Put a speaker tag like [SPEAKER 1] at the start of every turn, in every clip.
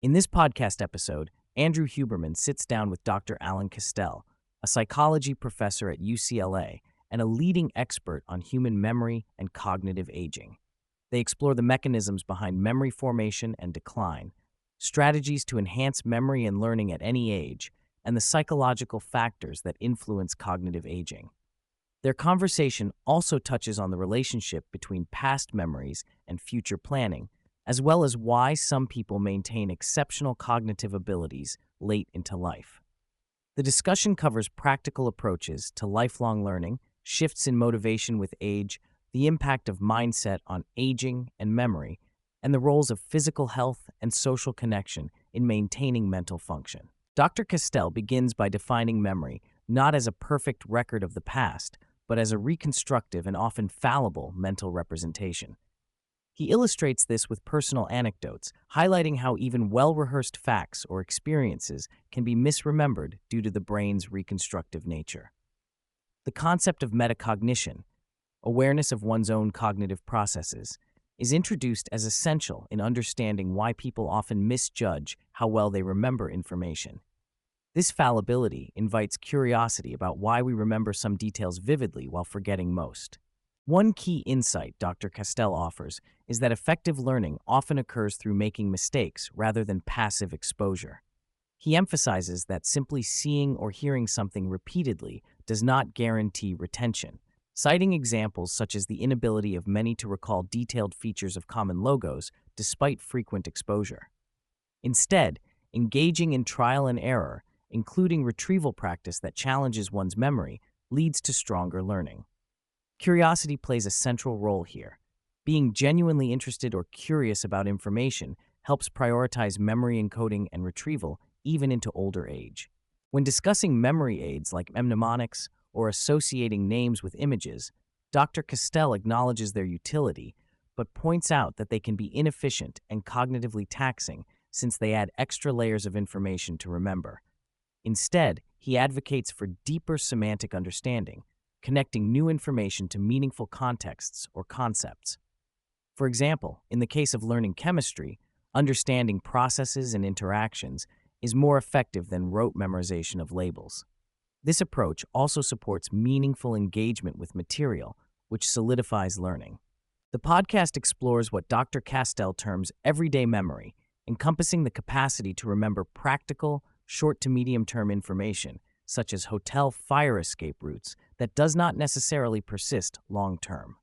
[SPEAKER 1] In this podcast episode, Andrew Huberman sits down with Dr. Alan Castel, a psychology professor at UCLA and a leading expert on human memory and cognitive aging. They explore the mechanisms behind memory formation and decline, strategies to enhance memory and learning at any age, and the psychological factors that influence cognitive aging. Their conversation also touches on the relationship between past memories and future planning, as well as why some people maintain exceptional cognitive abilities late into life. The discussion covers practical approaches to lifelong learning, shifts in motivation with age, the impact of mindset on aging and memory, and the roles of physical health and social connection in maintaining mental function. Dr. Castel begins by defining memory not as a perfect record of the past, but as a reconstructive and often fallible mental representation. He illustrates this with personal anecdotes, highlighting how even well-rehearsed facts or experiences can be misremembered due to the brain's reconstructive nature. The concept of metacognition, awareness of one's own cognitive processes, is introduced as essential in understanding why people often misjudge how well they remember information. This fallibility invites curiosity about why we remember some details vividly while forgetting most. One key insight Dr. Castel offers is that effective learning often occurs through making mistakes rather than passive exposure. He emphasizes that simply seeing or hearing something repeatedly does not guarantee retention, citing examples such as the inability of many to recall detailed features of common logos despite frequent exposure. Instead, engaging in trial and error, including retrieval practice that challenges one's memory, leads to stronger learning. Curiosity plays a central role here. Being genuinely interested or curious about information helps prioritize memory encoding and retrieval even into older age. When discussing memory aids like mnemonics or associating names with images, Dr. Castel acknowledges their utility, but points out that they can be inefficient and cognitively taxing since they add extra layers of information to remember. Instead, he advocates for deeper semantic understanding, connecting new information to meaningful contexts or concepts. For example, in the case of learning chemistry, understanding processes and interactions is more effective than rote memorization of labels. This approach also supports meaningful engagement with material, which solidifies learning. The podcast explores what Dr. Castel terms everyday memory, encompassing the capacity to remember practical, short to medium-term information, such as hotel fire escape routes, that does not necessarily persist long-term.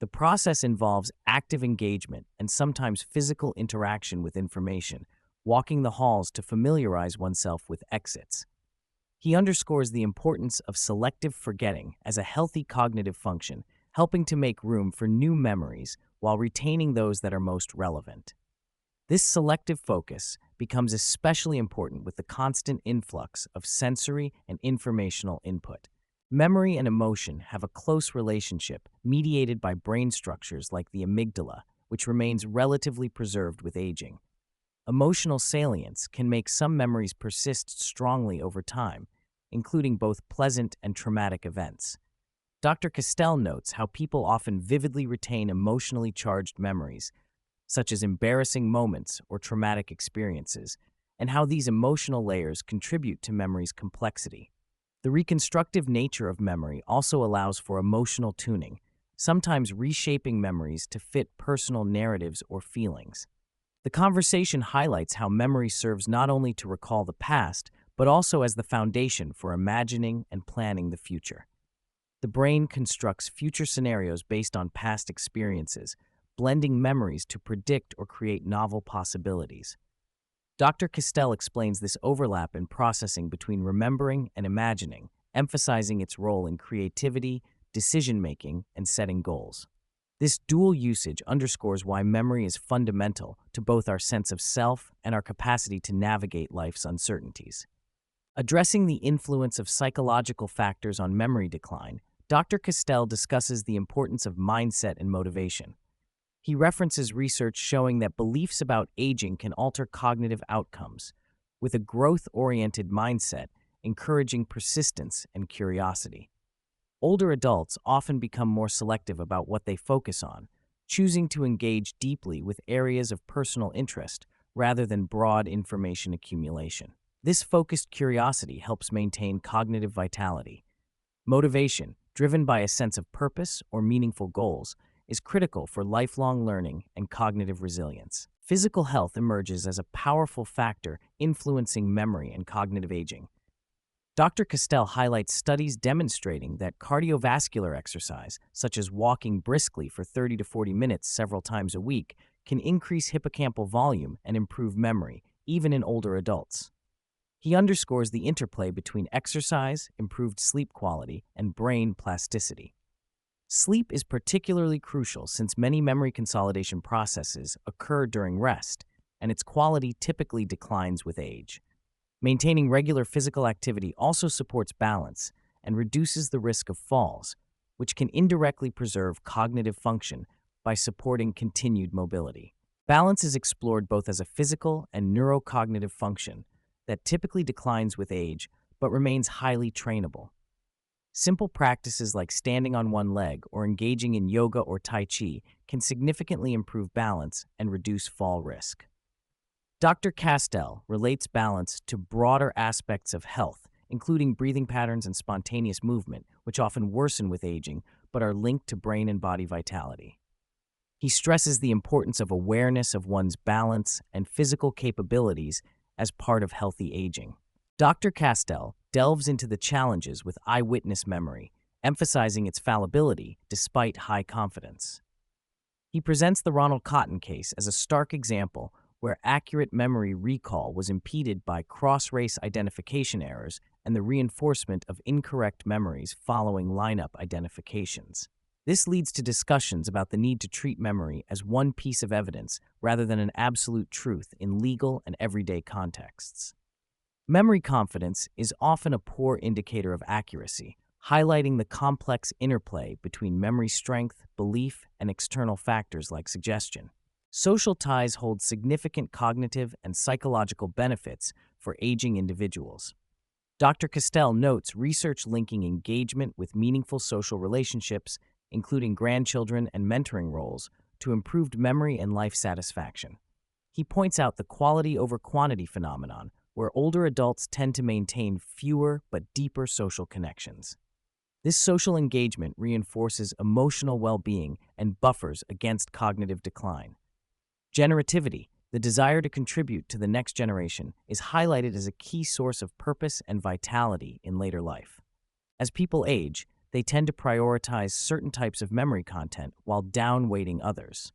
[SPEAKER 1] The process involves active engagement and sometimes physical interaction with information, walking the halls to familiarize oneself with exits. He underscores the importance of selective forgetting as a healthy cognitive function, helping to make room for new memories while retaining those that are most relevant. This selective focus becomes especially important with the constant influx of sensory and informational input. Memory and emotion have a close relationship mediated by brain structures like the amygdala, which remains relatively preserved with aging. Emotional salience can make some memories persist strongly over time, including both pleasant and traumatic events. Dr. Castel notes how people often vividly retain emotionally charged memories, such as embarrassing moments or traumatic experiences, and how these emotional layers contribute to memory's complexity. The reconstructive nature of memory also allows for emotional tuning, sometimes reshaping memories to fit personal narratives or feelings. The conversation highlights how memory serves not only to recall the past, but also as the foundation for imagining and planning the future. The brain constructs future scenarios based on past experiences, blending memories to predict or create novel possibilities. Dr. Castel explains this overlap in processing between remembering and imagining, emphasizing its role in creativity, decision-making, and setting goals. This dual usage underscores why memory is fundamental to both our sense of self and our capacity to navigate life's uncertainties. Addressing the influence of psychological factors on memory decline, Dr. Castel discusses the importance of mindset and motivation. He references research showing that beliefs about aging can alter cognitive outcomes, with a growth-oriented mindset encouraging persistence and curiosity. Older adults often become more selective about what they focus on, choosing to engage deeply with areas of personal interest rather than broad information accumulation. This focused curiosity helps maintain cognitive vitality. Motivation, driven by a sense of purpose or meaningful goals, is critical for lifelong learning and cognitive resilience. Physical health emerges as a powerful factor influencing memory and cognitive aging. Dr. Castel highlights studies demonstrating that cardiovascular exercise, such as walking briskly for 30 to 40 minutes several times a week, can increase hippocampal volume and improve memory, even in older adults. He underscores the interplay between exercise, improved sleep quality, and brain plasticity. Sleep is particularly crucial since many memory consolidation processes occur during rest, and its quality typically declines with age. Maintaining regular physical activity also supports balance and reduces the risk of falls, which can indirectly preserve cognitive function by supporting continued mobility. Balance is explored both as a physical and neurocognitive function that typically declines with age but remains highly trainable. Simple practices like standing on one leg or engaging in yoga or tai chi can significantly improve balance and reduce fall risk. Dr. Castel relates balance to broader aspects of health, including breathing patterns and spontaneous movement, which often worsen with aging but are linked to brain and body vitality. He stresses the importance of awareness of one's balance and physical capabilities as part of healthy aging. Dr. Castel delves into the challenges with eyewitness memory, emphasizing its fallibility despite high confidence. He presents the Ronald Cotton case as a stark example where accurate memory recall was impeded by cross-race identification errors and the reinforcement of incorrect memories following lineup identifications. This leads to discussions about the need to treat memory as one piece of evidence rather than an absolute truth in legal and everyday contexts. Memory confidence is often a poor indicator of accuracy, highlighting the complex interplay between memory strength, belief, and external factors like suggestion. Social ties hold significant cognitive and psychological benefits for aging individuals. Dr. Castel notes research linking engagement with meaningful social relationships, including grandchildren and mentoring roles, to improved memory and life satisfaction. He points out the quality over quantity phenomenon, where older adults tend to maintain fewer but deeper social connections. This social engagement reinforces emotional well-being and buffers against cognitive decline. Generativity, the desire to contribute to the next generation, is highlighted as a key source of purpose and vitality in later life. As people age, they tend to prioritize certain types of memory content while downweighting others.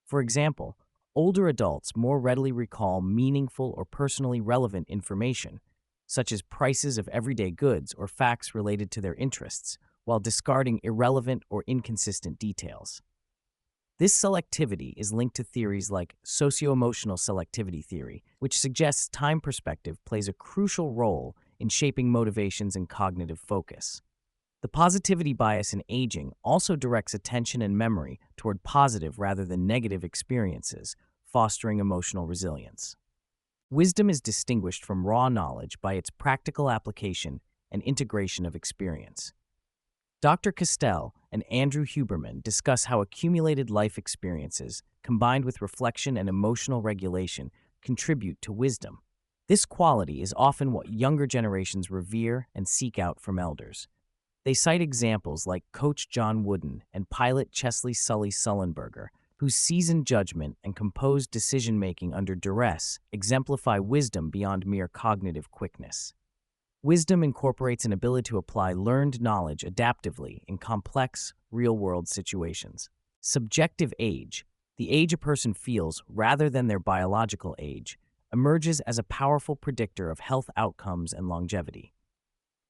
[SPEAKER 1] For example, older adults more readily recall meaningful or personally relevant information, such as prices of everyday goods or facts related to their interests, while discarding irrelevant or inconsistent details. This selectivity is linked to theories like socio-emotional selectivity theory, which suggests time perspective plays a crucial role in shaping motivations and cognitive focus. The positivity bias in aging also directs attention and memory toward positive rather than negative experiences, fostering emotional resilience. Wisdom is distinguished from raw knowledge by its practical application and integration of experience. Dr. Castel and Andrew Huberman discuss how accumulated life experiences, combined with reflection and emotional regulation, contribute to wisdom. This quality is often what younger generations revere and seek out from elders. They cite examples like Coach John Wooden and pilot Chesley Sully Sullenberger, whose seasoned judgment and composed decision-making under duress exemplify wisdom beyond mere cognitive quickness. Wisdom incorporates an ability to apply learned knowledge adaptively in complex, real-world situations. Subjective age, the age a person feels rather than their biological age, emerges as a powerful predictor of health outcomes and longevity.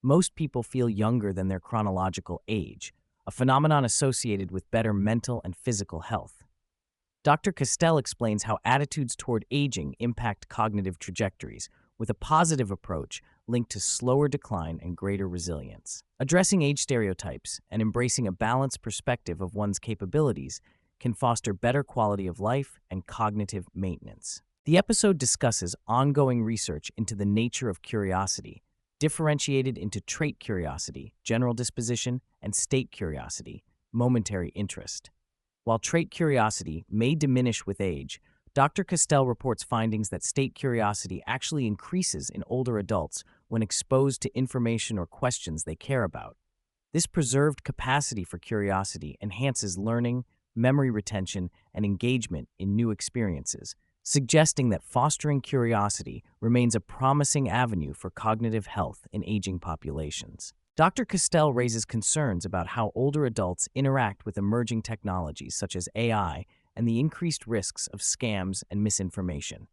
[SPEAKER 1] Most people feel younger than their chronological age, a phenomenon associated with better mental and physical health. Dr. Castel explains how attitudes toward aging impact cognitive trajectories, with a positive approach linked to slower decline and greater resilience. Addressing age stereotypes and embracing a balanced perspective of one's capabilities can foster better quality of life and cognitive maintenance. The episode discusses ongoing research into the nature of curiosity, differentiated into trait curiosity, general disposition, and state curiosity, momentary interest. While trait curiosity may diminish with age, Dr. Castel reports findings that state curiosity actually increases in older adults when exposed to information or questions they care about. This preserved capacity for curiosity enhances learning, memory retention, and engagement in new experiences, suggesting that fostering curiosity remains a promising avenue for cognitive health in aging populations. Dr. Castel raises concerns about how older adults interact with emerging technologies such as AI and the increased risks of scams and misinformation.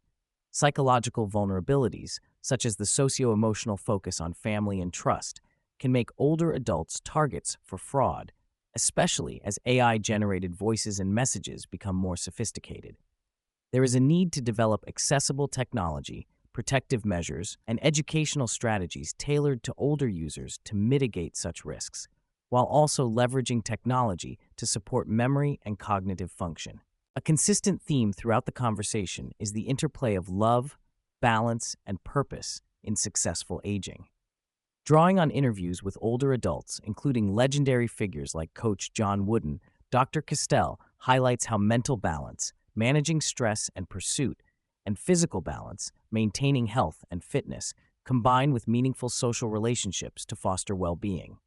[SPEAKER 1] Psychological vulnerabilities, such as the socio-emotional focus on family and trust, can make older adults targets for fraud, especially as AI-generated voices and messages become more sophisticated. There is a need to develop accessible technology, protective measures, and educational strategies tailored to older users to mitigate such risks, while also leveraging technology to support memory and cognitive function. A consistent theme throughout the conversation is the interplay of love, balance, and purpose in successful aging. Drawing on interviews with older adults, including legendary figures like Coach John Wooden, Dr. Castel highlights how mental balance, managing stress and pursuit, and physical balance, maintaining health and fitness, combine with meaningful social relationships to foster well-being.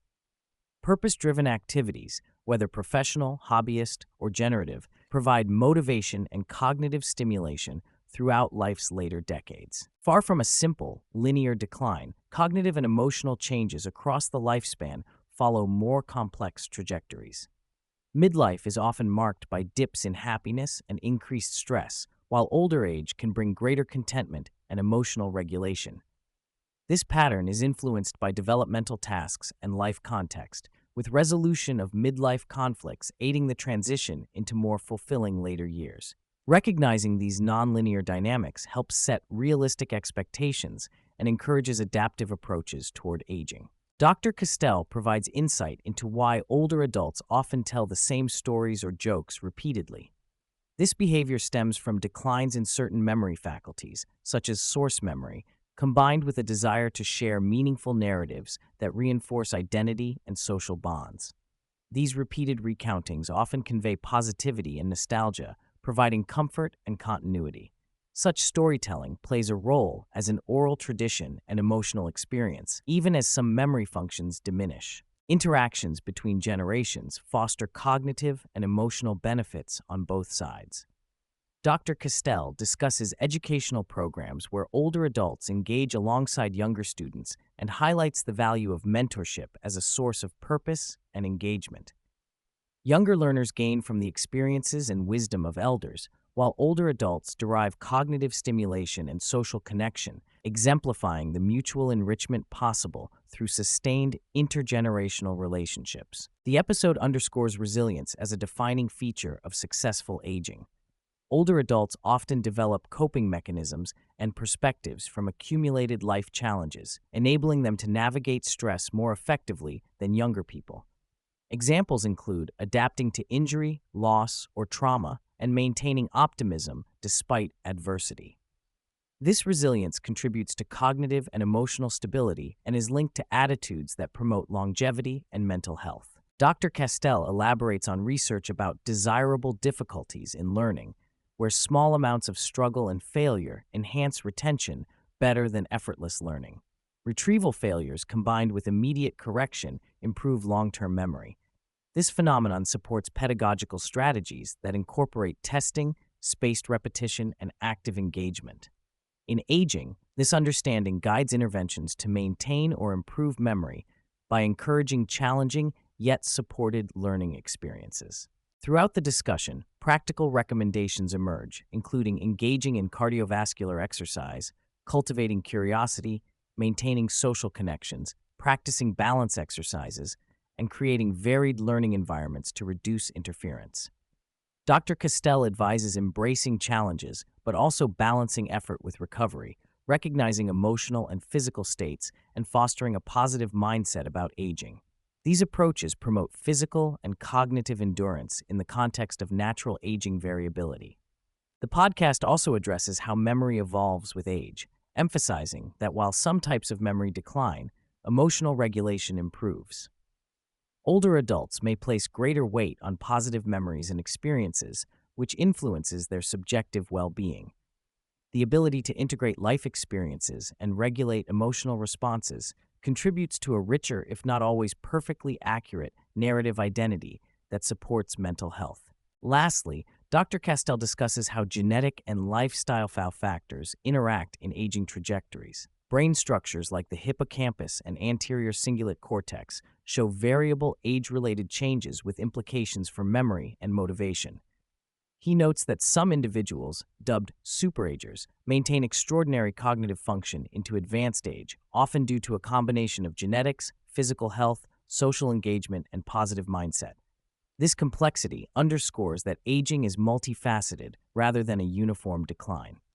[SPEAKER 1] Purpose-driven activities, whether professional, hobbyist, or generative, provide motivation and cognitive stimulation throughout life's later decades. Far from a simple, linear decline, cognitive and emotional changes across the lifespan follow more complex trajectories. Midlife is often marked by dips in happiness and increased stress, while older age can bring greater contentment and emotional regulation. This pattern is influenced by developmental tasks and life context, with resolution of midlife conflicts aiding the transition into more fulfilling later years. Recognizing these nonlinear dynamics helps set realistic expectations and encourages adaptive approaches toward aging. Dr. Castel provides insight into why older adults often tell the same stories or jokes repeatedly. This behavior stems from declines in certain memory faculties, such as source memory, combined with a desire to share meaningful narratives that reinforce identity and social bonds. These repeated recountings often convey positivity and nostalgia, providing comfort and continuity. Such storytelling plays a role as an oral tradition and emotional experience, even as some memory functions diminish. Interactions between generations foster cognitive and emotional benefits on both sides. Dr. Castel discusses educational programs where older adults engage alongside younger students and highlights the value of mentorship as a source of purpose and engagement. Younger learners gain from the experiences and wisdom of elders, while older adults derive cognitive stimulation and social connection, exemplifying the mutual enrichment possible through sustained intergenerational relationships. The episode underscores resilience as a defining feature of successful aging. Older adults often develop coping mechanisms and perspectives from accumulated life challenges, enabling them to navigate stress more effectively than younger people. Examples include adapting to injury, loss, or trauma, and maintaining optimism despite adversity. This resilience contributes to cognitive and emotional stability and is linked to attitudes that promote longevity and mental health. Dr. Castel elaborates on research about desirable difficulties in learning, where small amounts of struggle and failure enhance retention better than effortless learning. Retrieval failures combined with immediate correction improve long-term memory. This phenomenon supports pedagogical strategies that incorporate testing, spaced repetition, and active engagement. In aging, this understanding guides interventions to maintain or improve memory by encouraging challenging yet supported learning experiences. Throughout the discussion, practical recommendations emerge, including engaging in cardiovascular exercise, cultivating curiosity, maintaining social connections, practicing balance exercises, and creating varied learning environments to reduce interference. Dr. Castel advises embracing challenges, but also balancing effort with recovery, recognizing emotional and physical states, and fostering a positive mindset about aging. These approaches promote physical and cognitive endurance in the context of natural aging variability. The podcast also addresses how memory evolves with age, emphasizing that while some types of memory decline, emotional regulation improves. Older adults may place greater weight on positive memories and experiences, which influences their subjective well-being. The ability to integrate life experiences and regulate emotional responses contributes to a richer, if not always perfectly accurate, narrative identity that supports mental health. Lastly, Dr. Castel discusses how genetic and lifestyle factors interact in aging trajectories. Brain structures like the hippocampus and anterior cingulate cortex show variable age-related changes with implications for memory and motivation. He notes that some individuals, dubbed superagers, maintain extraordinary cognitive function into advanced age, often due to a combination of genetics, physical health, social engagement, and positive mindset. This complexity underscores that aging is multifaceted rather than a uniform decline.